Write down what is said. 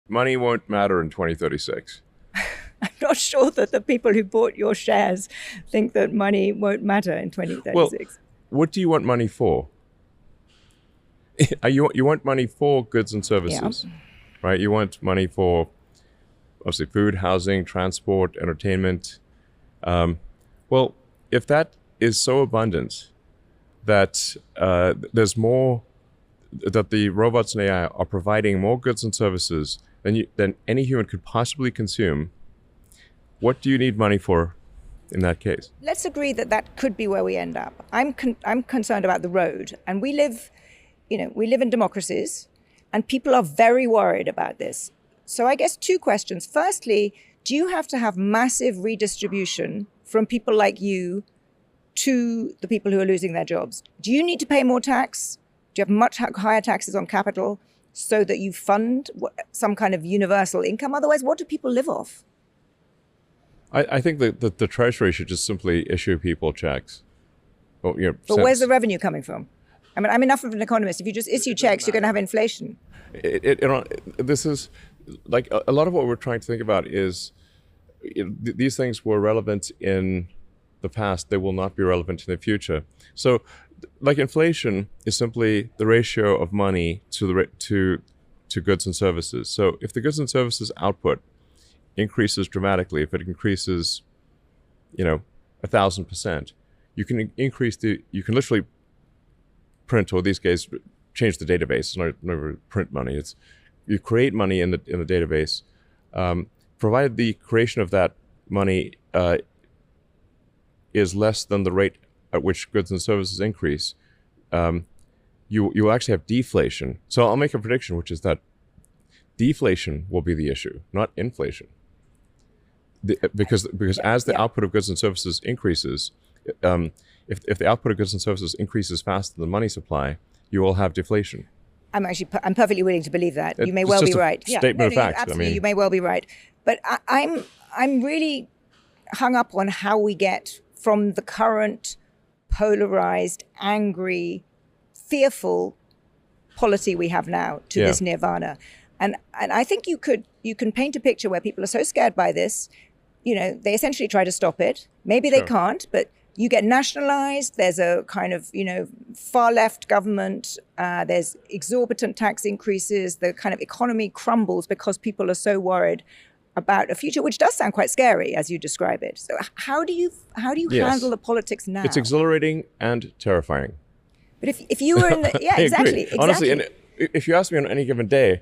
money won't matter in 2036. I'm not sure that the people who bought your shares think that money won't matter in 2036. Well, what do you want money for? You want money for goods and services, right? You want money for, obviously, food, housing, transport, entertainment. Well, if that is so abundant that there's more, that the robots and AI are providing more goods and services than any human could possibly consume, what do you need money for in that case? Let's agree that that could be where we end up. I'm concerned about the road, and we live in democracies, and people are very worried about this. So I guess two questions. Firstly, do you have to have massive redistribution from people like you to the people who are losing their jobs? Do you need to pay more tax? Do you have much higher taxes on capital so that you fund some kind of universal income? Otherwise, what do people live off? I think that the Treasury should just simply issue people checks. But where's the revenue coming from? I mean, I'm enough of an economist. If you just issue checks, you're going to have inflation. This is like a lot of what we're trying to think about is these things were relevant in the past. They will not be relevant in the future. So, like, inflation is simply the ratio of money to goods and services. So, if the goods and services output increases dramatically, if it increases, 1,000%, you can literally print, or these days change the database. It's never print money. You create money in the database, provided the creation of that money is less than the rate at which goods and services increase. You actually have deflation. So I'll make a prediction, which is that deflation will be the issue, not inflation. Because as the output of goods and services increases, if the output of goods and services increases faster than the money supply, you will have deflation. I'm perfectly willing to believe that. You may well be right. Statement of fact. Absolutely, you may well be right. But I'm really hung up on how we get from the current polarized, angry, fearful polity we have now to this nirvana. And I think you can paint a picture where people are so scared by this, they essentially try to stop it. Maybe they can't, but you get nationalized. There's a kind of, far left government. There's exorbitant tax increases. The kind of economy crumbles because people are so worried about a future, which does sound quite scary as you describe it. So how do you handle the politics now? It's exhilarating and terrifying. But if you were in the, exactly. Honestly, and if you ask me on any given day,